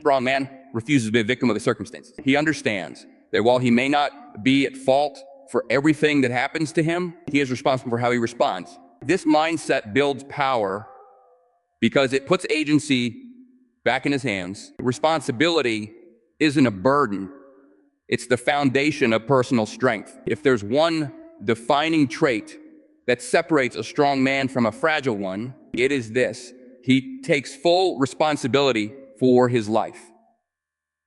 Strong man refuses to be a victim of the circumstances. He understands that while he may not be at fault for everything that happens to him, he is responsible for how he responds. This mindset builds power because it puts agency back in his hands. Responsibility isn't a burden. It's the foundation of personal strength. If there's one defining trait that separates a strong man from a fragile one, it is this: he takes full responsibility for his life,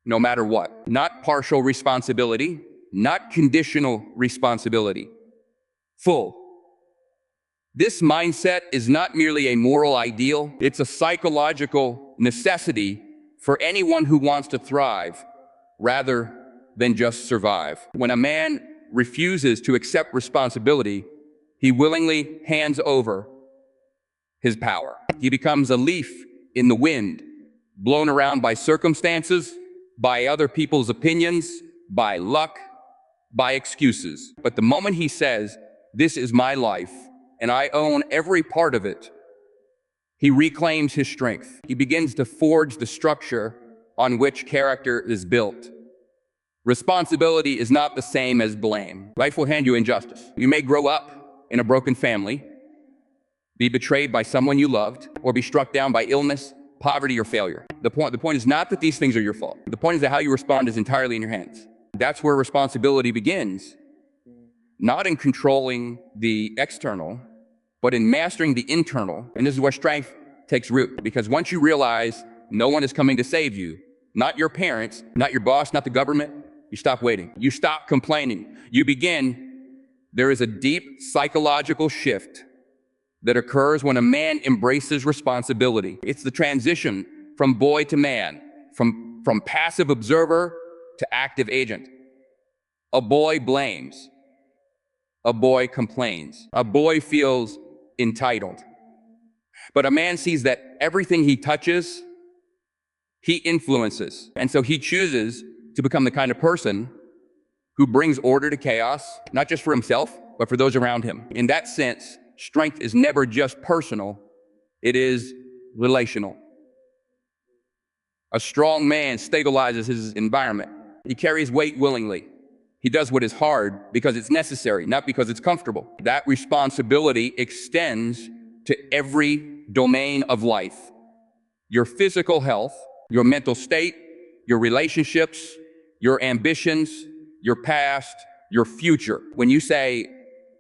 no matter what. Not partial responsibility, not conditional responsibility. Full. This mindset is not merely a moral ideal, it's a psychological necessity for anyone who wants to thrive rather than just survive. When a man refuses to accept responsibility, he willingly hands over his power. He becomes a leaf in the wind, blown around by circumstances, by other people's opinions, by luck, by excuses. But the moment he says, "This is my life, and I own every part of it," he reclaims his strength. He begins to forge the structure on which character is built. Responsibility is not the same as blame. Life will hand you injustice. You may grow up in a broken family, be betrayed by someone you loved, or be struck down by illness, poverty, or failure. The point is not that these things are your fault. The point is that how you respond is entirely in your hands. That's where responsibility begins. Not in controlling the external, but in mastering the internal. And this is where strength takes root. Because once you realize no one is coming to save you, not your parents, not your boss, not the government, you stop waiting. You stop complaining. There is a deep psychological shift that occurs when a man embraces responsibility. It's the transition from boy to man, from passive observer to active agent. A boy blames. A boy complains. A boy feels entitled. But a man sees that everything he touches, he influences. And so he chooses to become the kind of person who brings order to chaos, not just for himself, but for those around him. In that sense, strength is never just personal, it is relational. A strong man stabilizes his environment. He carries weight willingly. He does what is hard because it's necessary, not because it's comfortable. That responsibility extends to every domain of life. Your physical health, your mental state, your relationships, your ambitions, your past, your future. When you say,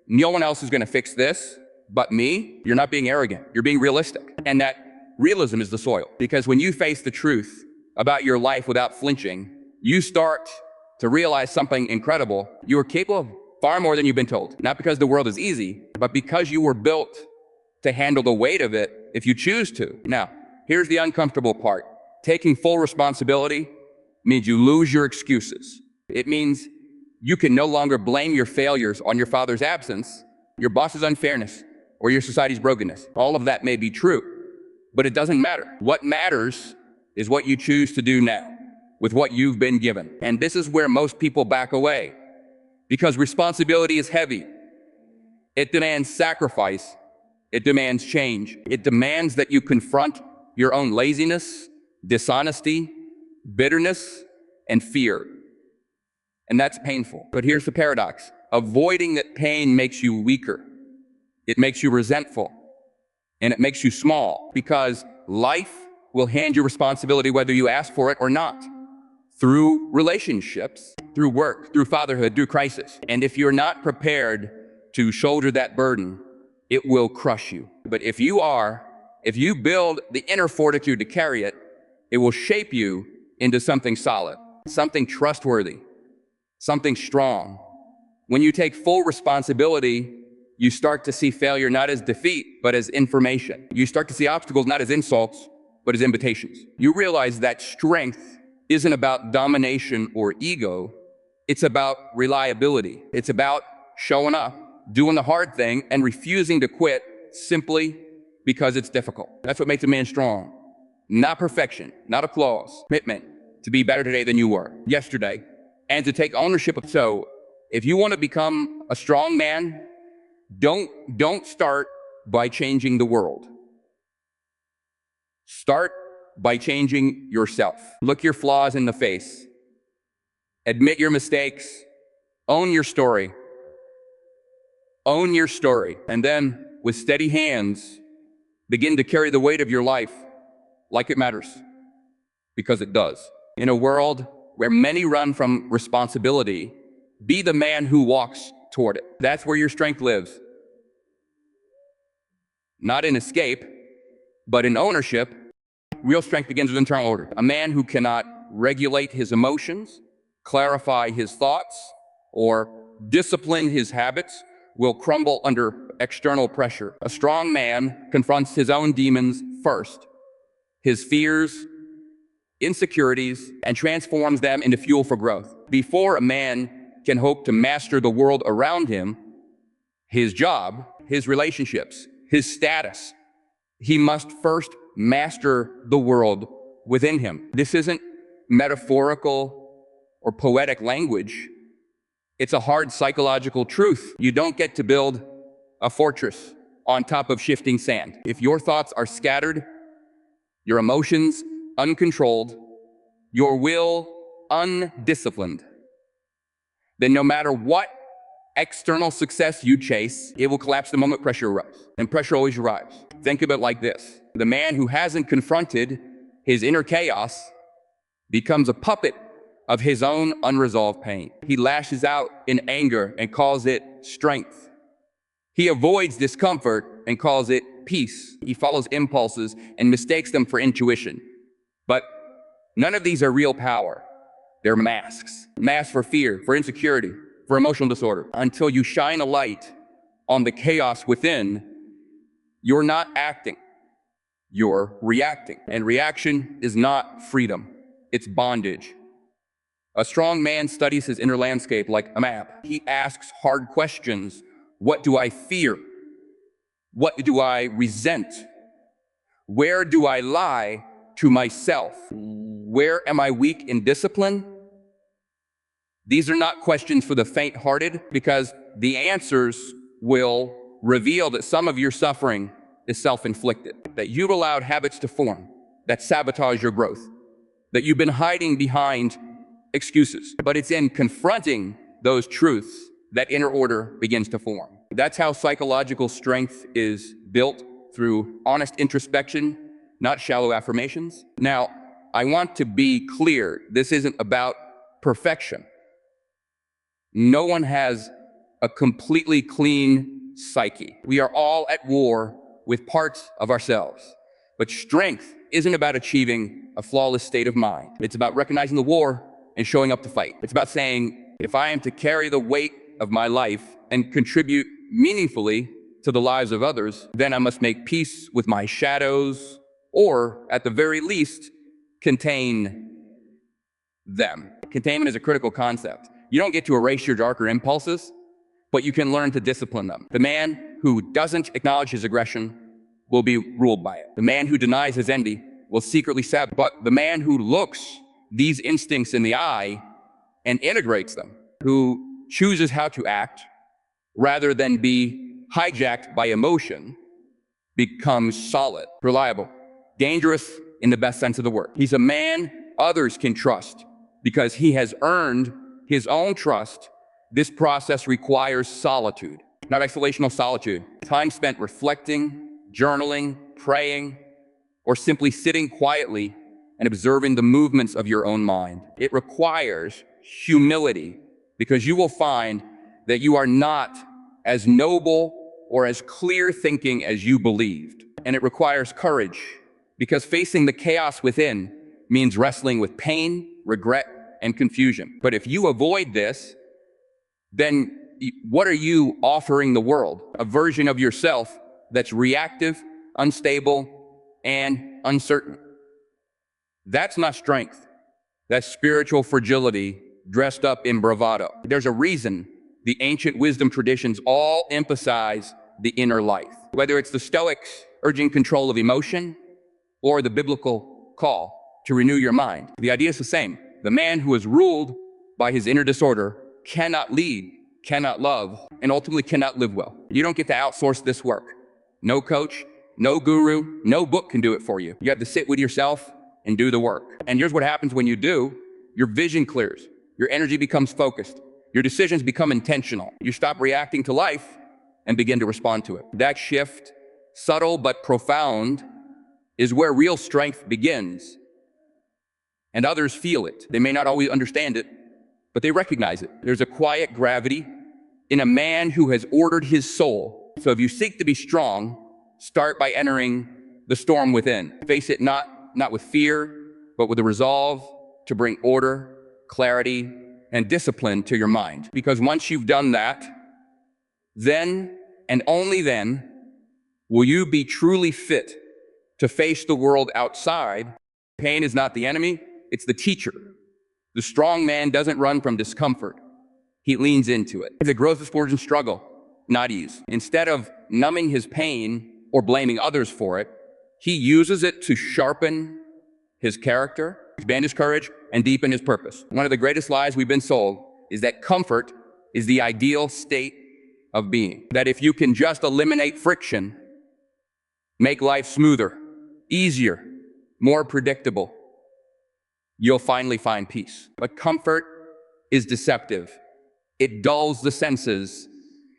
no one else is going to fix this but me, you're not being arrogant. You're being realistic. And that realism is the soil. Because when you face the truth about your life without flinching, you start to realize something incredible. You are capable of far more than you've been told. Not because the world is easy, but because you were built to handle the weight of it if you choose to. Now, here's the uncomfortable part. Taking full responsibility means you lose your excuses. It means you can no longer blame your failures on your father's absence, your boss's unfairness, or your society's brokenness. All of that may be true, but it doesn't matter. What matters is what you choose to do now with what you've been given. And this is where most people back away, because responsibility is heavy. It demands sacrifice. It demands change. It demands that you confront your own laziness, dishonesty, bitterness, and fear. And that's painful. But here's the paradox. Avoiding that pain makes you weaker. It makes you resentful. And it makes you small, because life will hand you responsibility whether you ask for it or not. Through relationships, through work, through fatherhood, through crisis. And if you're not prepared to shoulder that burden, it will crush you. But if you build the inner fortitude to carry it, it will shape you into something solid, something trustworthy, something strong. When you take full responsibility, you start to see failure not as defeat, but as information. You start to see obstacles not as insults, but as invitations. You realize that strength isn't about domination or ego. It's about reliability. It's about showing up, doing the hard thing, and refusing to quit simply because it's difficult. That's what makes a man strong. Not perfection, not applause, commitment to be better today than you were yesterday, and to take ownership of. So if you want to become a strong man, don't start by changing the world. Start by changing yourself. Look your flaws in the face. Admit your mistakes. Own your story. Own your story. And then, with steady hands, begin to carry the weight of your life like it matters. Because it does. In a world where many run from responsibility, be the man who walks toward it. That's where your strength lives. Not in escape, but in ownership. Real strength begins with internal order. A man who cannot regulate his emotions, clarify his thoughts, or discipline his habits will crumble under external pressure. A strong man confronts his own demons first, his fears, insecurities, and transforms them into fuel for growth. Before a man can hope to master the world around him, his job, his relationships, his status, he must first master the world within him. This isn't metaphorical or poetic language. It's a hard psychological truth. You don't get to build a fortress on top of shifting sand. If your thoughts are scattered, your emotions uncontrolled, your will undisciplined, then no matter what external success you chase, it will collapse the moment pressure arrives. And pressure always arrives. Think of it like this. The man who hasn't confronted his inner chaos becomes a puppet of his own unresolved pain. He lashes out in anger and calls it strength. He avoids discomfort and calls it peace. He follows impulses and mistakes them for intuition. But none of these are real power. They're masks. Masks for fear, for insecurity, for emotional disorder. Until you shine a light on the chaos within, you're not acting. You're reacting. And reaction is not freedom. It's bondage. A strong man studies his inner landscape like a map. He asks hard questions. What do I fear? What do I resent? Where do I lie to myself? Where am I weak in discipline? These are not questions for the faint-hearted, because the answers will reveal that some of your suffering is self-inflicted, that you've allowed habits to form that sabotage your growth, that you've been hiding behind excuses. But it's in confronting those truths that inner order begins to form. That's how psychological strength is built, through honest introspection, not shallow affirmations. Now, I want to be clear, this isn't about perfection. No one has a completely clean psyche. We are all at war with parts of ourselves. But strength isn't about achieving a flawless state of mind. It's about recognizing the war and showing up to fight. It's about saying, if I am to carry the weight of my life and contribute meaningfully to the lives of others, then I must make peace with my shadows, or at the very least, contain them. Containment is a critical concept. You don't get to erase your darker impulses, but you can learn to discipline them. The man who doesn't acknowledge his aggression will be ruled by it. The man who denies his envy will secretly sabotage. But the man who looks these instincts in the eye and integrates them, who chooses how to act rather than be hijacked by emotion, becomes solid, reliable, dangerous in the best sense of the word. He's a man others can trust because he has earned his own trust. This process requires solitude, not isolational solitude. Time spent reflecting, journaling, praying, or simply sitting quietly and observing the movements of your own mind. It requires humility, because you will find that you are not as noble or as clear thinking as you believed. And it requires courage, because facing the chaos within means wrestling with pain, regret, and confusion. But if you avoid this, then what are you offering the world? A version of yourself that's reactive, unstable, and uncertain. That's not strength. That's spiritual fragility dressed up in bravado. There's a reason the ancient wisdom traditions all emphasize the inner life. Whether it's the Stoics urging control of emotion or the biblical call to renew your mind, the idea is the same. The man who is ruled by his inner disorder cannot lead, cannot love, and ultimately cannot live well. You don't get to outsource this work. No coach, no guru, no book can do it for you. You have to sit with yourself and do the work. And here's what happens when you do. Your vision clears. Your energy becomes focused. Your decisions become intentional. You stop reacting to life and begin to respond to it. That shift, subtle but profound, is where real strength begins. And others feel it. They may not always understand it, but they recognize it. There's a quiet gravity in a man who has ordered his soul. So if you seek to be strong, start by entering the storm within. Face it not with fear, but with a resolve to bring order, clarity, and discipline to your mind. Because once you've done that, then and only then will you be truly fit to face the world outside. Pain is not the enemy, it's the teacher. The strong man doesn't run from discomfort. He leans into it. The growth is forged in struggle, not ease. Instead of numbing his pain or blaming others for it, he uses it to sharpen his character, expand his courage, and deepen his purpose. One of the greatest lies we've been sold is that comfort is the ideal state of being. That if you can just eliminate friction, make life smoother, easier, more predictable, you'll finally find peace. But comfort is deceptive. It dulls the senses.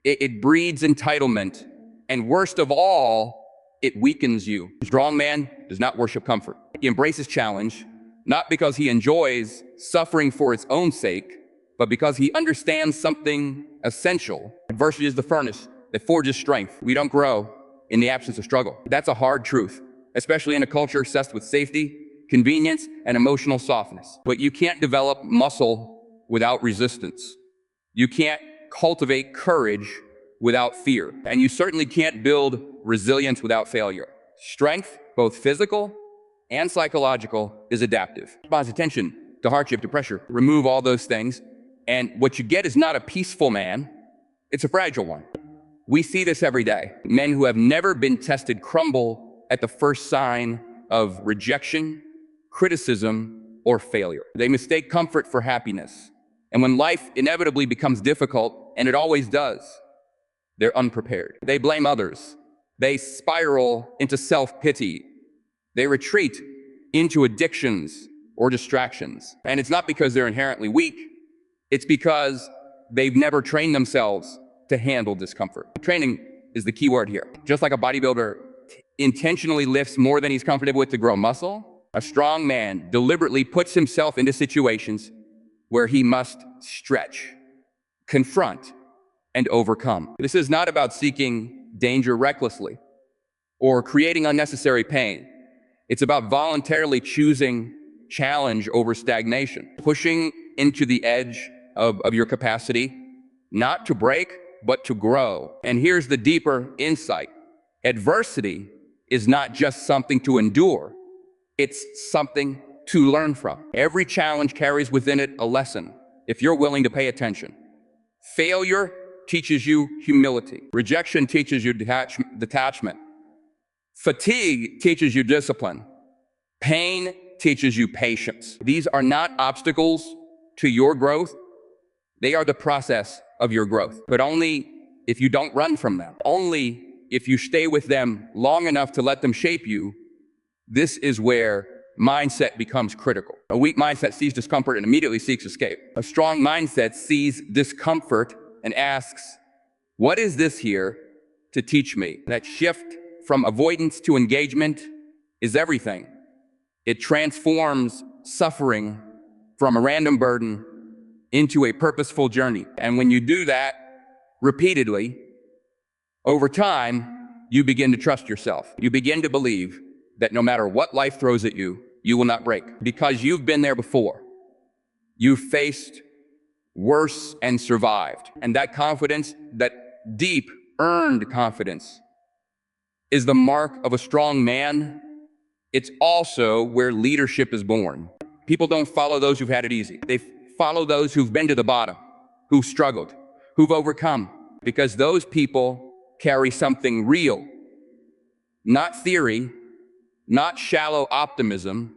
It breeds entitlement. And worst of all, it weakens you. A strong man does not worship comfort. He embraces challenge, not because he enjoys suffering for its own sake, but because he understands something essential. Adversity is the furnace that forges strength. We don't grow in the absence of struggle. That's a hard truth, especially in a culture obsessed with safety, convenience, and emotional softness. But you can't develop muscle without resistance. You can't cultivate courage without fear. And you certainly can't build resilience without failure. Strength, both physical and psychological, is adaptive. Responds attention to hardship, to pressure. Remove all those things, and what you get is not a peaceful man, it's a fragile one. We see this every day. Men who have never been tested crumble at the first sign of rejection, criticism, or failure. They mistake comfort for happiness. And when life inevitably becomes difficult, and it always does, they're unprepared. They blame others. They spiral into self-pity. They retreat into addictions or distractions. And it's not because they're inherently weak. It's because they've never trained themselves to handle discomfort. Training is the key word here. Just like a bodybuilder intentionally lifts more than he's comfortable with to grow muscle, a strong man deliberately puts himself into situations where he must stretch, confront, and overcome. This is not about seeking danger recklessly or creating unnecessary pain. It's about voluntarily choosing challenge over stagnation, pushing into the edge of your capacity, not to break, but to grow. And here's the deeper insight. Adversity is not just something to endure. It's something to learn from. Every challenge carries within it a lesson, if you're willing to pay attention. Failure teaches you humility. Rejection teaches you detachment. Fatigue teaches you discipline. Pain teaches you patience. These are not obstacles to your growth. They are the process of your growth, but only if you don't run from them. Only if you stay with them long enough to let them shape you. This is where mindset becomes critical. A weak mindset sees discomfort and immediately seeks escape. A strong mindset sees discomfort and asks, what is this here to teach me? That shift from avoidance to engagement is everything. It transforms suffering from a random burden into a purposeful journey. And when you do that repeatedly, over time, you begin to trust yourself. You begin to believe that no matter what life throws at you, you will not break because you've been there before. You've faced worse and survived. And that confidence, that deep, earned confidence, is the mark of a strong man. It's also where leadership is born. People don't follow those who've had it easy. They follow those who've been to the bottom, who've struggled, who've overcome, because those people carry something real, not theory, not shallow optimism,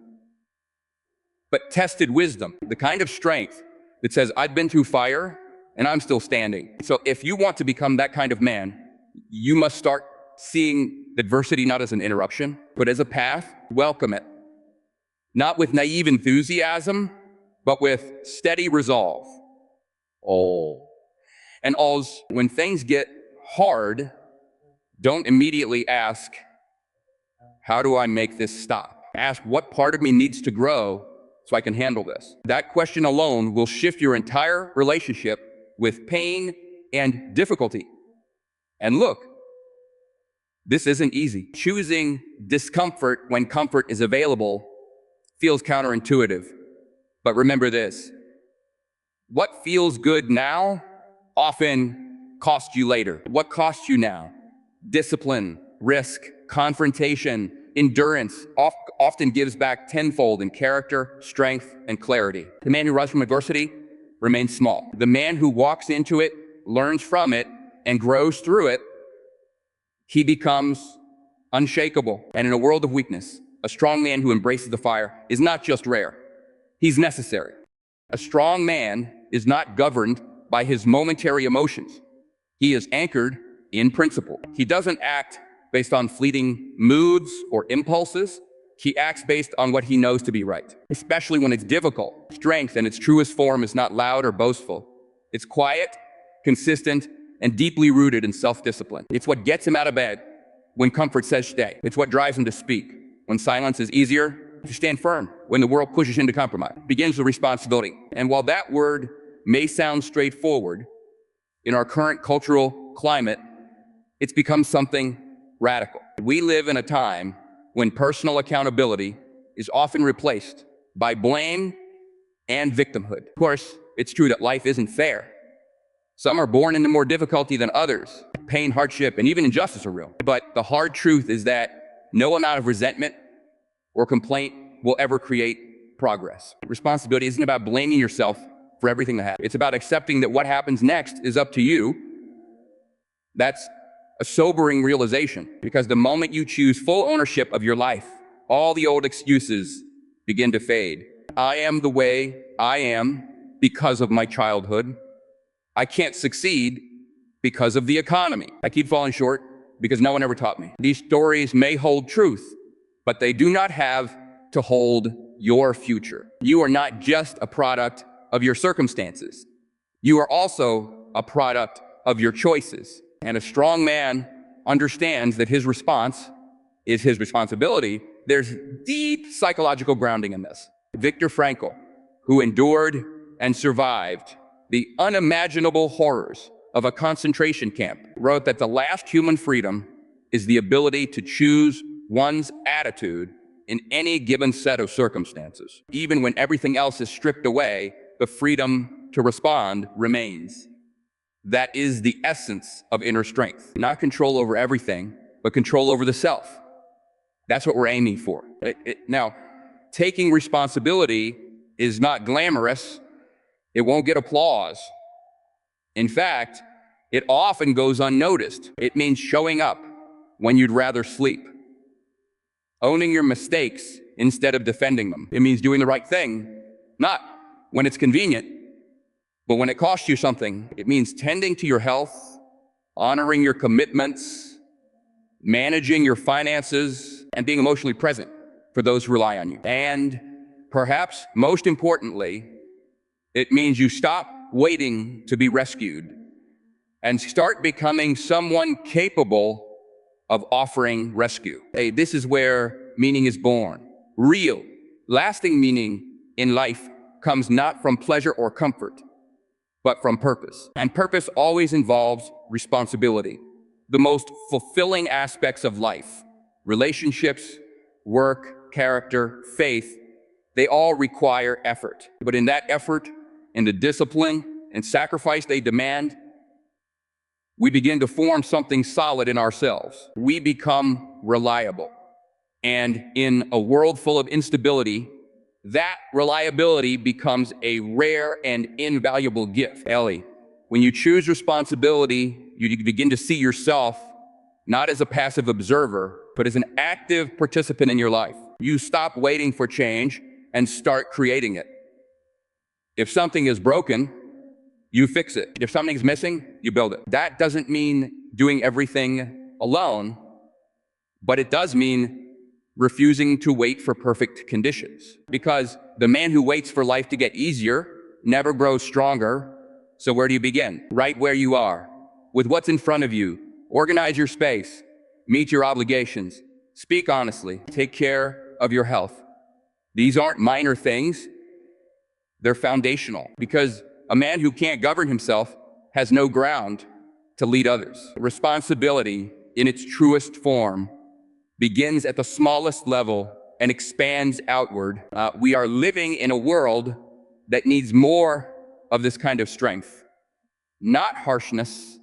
but tested wisdom, the kind of strength that says, I've been through fire and I'm still standing. So if you want to become that kind of man, you must start seeing adversity not as an interruption, but as a path. Welcome it, not with naive enthusiasm, but with steady resolve. Oh. And alls, when things get hard, don't immediately ask, how do I make this stop? Ask, what part of me needs to grow so I can handle this? That question alone will shift your entire relationship with pain and difficulty. And look, this isn't easy. Choosing discomfort when comfort is available feels counterintuitive. But remember this, what feels good now often costs you later. What costs you now? Discipline, risk, confrontation, endurance often gives back tenfold in character, strength, and clarity. The man who runs from adversity remains small. The man who walks into it, learns from it, and grows through it, he becomes unshakable. And in a world of weakness, a strong man who embraces the fire is not just rare, he's necessary. A strong man is not governed by his momentary emotions. He is anchored in principle. He doesn't act based on fleeting moods or impulses. He acts based on what he knows to be right, especially when it's difficult. Strength in its truest form is not loud or boastful. It's quiet, consistent, and deeply rooted in self-discipline. It's what gets him out of bed when comfort says stay. It's what drives him to speak when silence is easier, to stand firm when the world pushes into compromise. It begins with responsibility. And while that word may sound straightforward, in our current cultural climate, it's become something radical. We live in a time when personal accountability is often replaced by blame and victimhood. Of course, it's true that life isn't fair. Some are born into more difficulty than others. Pain, hardship, and even injustice are real. But the hard truth is that no amount of resentment or complaint will ever create progress. Responsibility isn't about blaming yourself for everything that happens. It's about accepting that what happens next is up to you. That's a sobering realization, because the moment you choose full ownership of your life, all the old excuses begin to fade. I am the way I am because of my childhood. I can't succeed because of the economy. I keep falling short because no one ever taught me. These stories may hold truth, but they do not have to hold your future. You are not just a product of your circumstances. You are also a product of your choices. And a strong man understands that his response is his responsibility. There's deep psychological grounding in this. Viktor Frankl, who endured and survived the unimaginable horrors of a concentration camp, wrote that the last human freedom is the ability to choose one's attitude in any given set of circumstances. Even when everything else is stripped away, the freedom to respond remains. That is the essence of inner strength. Not control over everything, but control over the self. That's what we're aiming for. Now, taking responsibility is not glamorous. It won't get applause. In fact, it often goes unnoticed. It means showing up when you'd rather sleep. Owning your mistakes instead of defending them. It means doing the right thing, not when it's convenient, but when it costs you something. It means tending to your health, honoring your commitments, managing your finances, and being emotionally present for those who rely on you. And perhaps most importantly, it means you stop waiting to be rescued and start becoming someone capable of offering rescue. Hey, this is where meaning is born. Real, lasting meaning in life comes not from pleasure or comfort, but from purpose. And purpose always involves responsibility. The most fulfilling aspects of life, relationships, work, character, faith, they all require effort. But in that effort, in the discipline and sacrifice they demand, we begin to form something solid in ourselves. We become reliable. And in a world full of instability, that reliability becomes a rare and invaluable gift. Ellie, when you choose responsibility, you begin to see yourself not as a passive observer, but as an active participant in your life. You stop waiting for change and start creating it. If something is broken, you fix it. If something's missing, you build it. That doesn't mean doing everything alone, but it does mean refusing to wait for perfect conditions. Because the man who waits for life to get easier never grows stronger. So where do you begin? Right where you are, with what's in front of you. Organize your space, meet your obligations, speak honestly, take care of your health. These aren't minor things, they're foundational. Because a man who can't govern himself has no ground to lead others. Responsibility, in its truest form, begins at the smallest level and expands outward. We are living in a world that needs more of this kind of strength. Not harshness,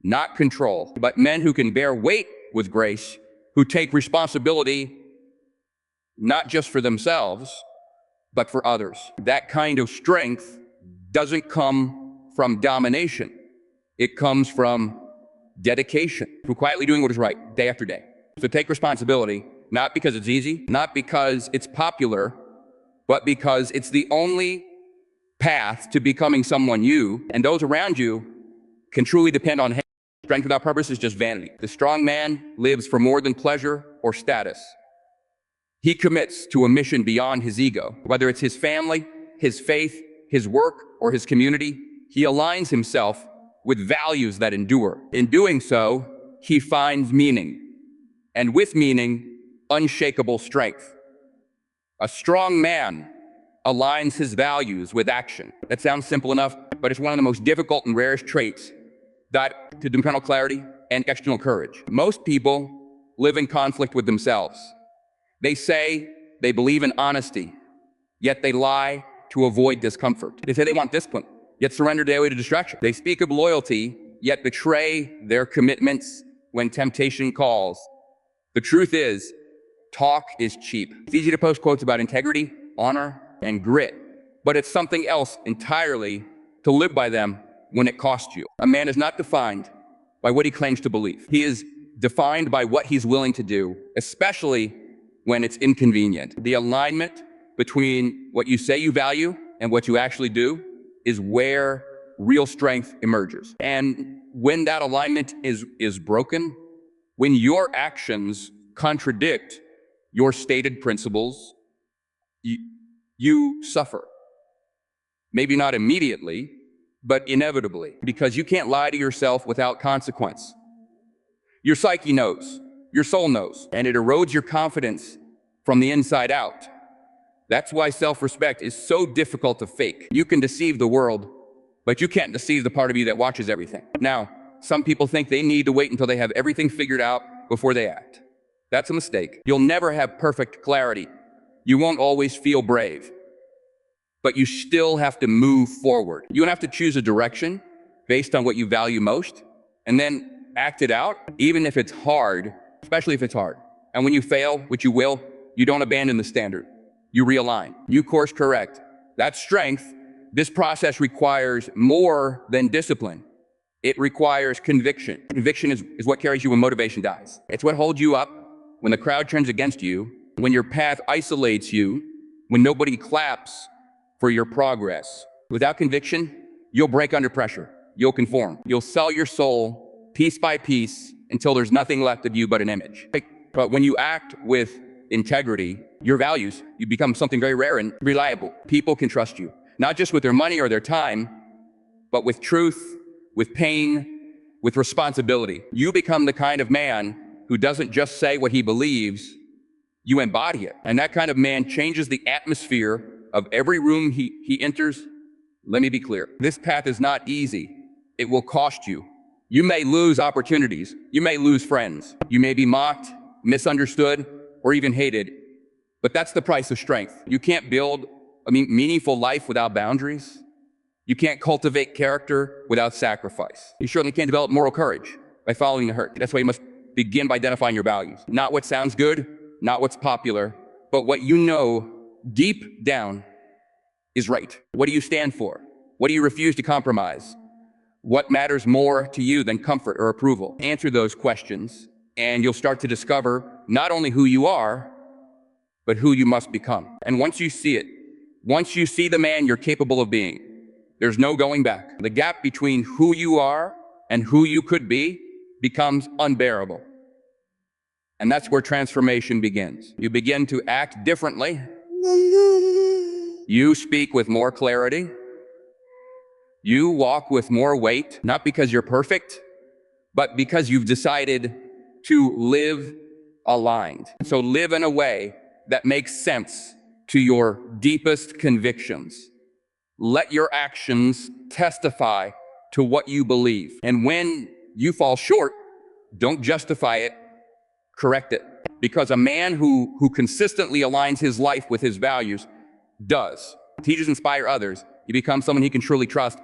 not control, but men who can bear weight with grace, who take responsibility not just for themselves, but for others. That kind of strength doesn't come from domination. It comes from dedication, from quietly doing what is right day after day. So take responsibility, not because it's easy, not because it's popular, but because it's the only path to becoming someone you and those around you can truly depend on. Strength without purpose is just vanity. The strong man lives for more than pleasure or status. He commits to a mission beyond his ego. Whether it's his family, his faith, his work, or his community, he aligns himself with values that endure. In doing so, he finds meaning. And with meaning, unshakable strength. A strong man aligns his values with action. That sounds simple enough, but it's one of the most difficult and rarest traits that to internal clarity and external courage. Most people live in conflict with themselves. They say they believe in honesty, yet they lie to avoid discomfort. They say they want discipline, yet surrender daily to distraction. They speak of loyalty, yet betray their commitments when temptation calls. The truth is, talk is cheap. It's easy to post quotes about integrity, honor, and grit, but it's something else entirely to live by them when it costs you. A man is not defined by what he claims to believe. He is defined by what he's willing to do, especially when it's inconvenient. The alignment between what you say you value and what you actually do is where real strength emerges. And when that alignment is broken, when your actions contradict your stated principles, you suffer. Maybe not immediately, but inevitably, because you can't lie to yourself without consequence. Your psyche knows, your soul knows, and it erodes your confidence from the inside out. That's why self-respect is so difficult to fake. You can deceive the world, but you can't deceive the part of you that watches everything. Now, some people think they need to wait until they have everything figured out before they act. That's a mistake. You'll never have perfect clarity. You won't always feel brave. But you still have to move forward. You have to choose a direction based on what you value most, and then act it out, even if it's hard, especially if it's hard. And when you fail, which you will, you don't abandon the standard. You realign. You course correct. That's strength. This process requires more than discipline. It requires conviction. Conviction is what carries you when motivation dies. It's what holds you up when the crowd turns against you, when your path isolates you, when nobody claps for your progress. Without conviction, you'll break under pressure. You'll conform. You'll sell your soul piece by piece until there's nothing left of you but an image. But when you act with integrity, your values, you become something very rare and reliable. People can trust you, not just with their money or their time, but with truth, with pain, with responsibility. You become the kind of man who doesn't just say what he believes, you embody it. And that kind of man changes the atmosphere of every room he enters. Let me be clear. This path is not easy. It will cost you. You may lose opportunities. You may lose friends. You may be mocked, misunderstood, or even hated. But that's the price of strength. You can't build a meaningful life without boundaries. You can't cultivate character without sacrifice. You certainly can't develop moral courage by following the herd. That's why you must begin by identifying your values. Not what sounds good, not what's popular, but what you know deep down is right. What do you stand for? What do you refuse to compromise? What matters more to you than comfort or approval? Answer those questions, and you'll start to discover not only who you are, but who you must become. And once you see it, once you see the man you're capable of being, there's no going back. The gap between who you are and who you could be becomes unbearable. And that's where transformation begins. You begin to act differently. You speak with more clarity. You walk with more weight, not because you're perfect, but because you've decided to live aligned. So live in a way that makes sense to your deepest convictions. Let your actions testify to what you believe. And when you fall short, don't justify it, correct it. Because a man who consistently aligns his life with his values does. He does inspire others. He becomes someone he can truly trust.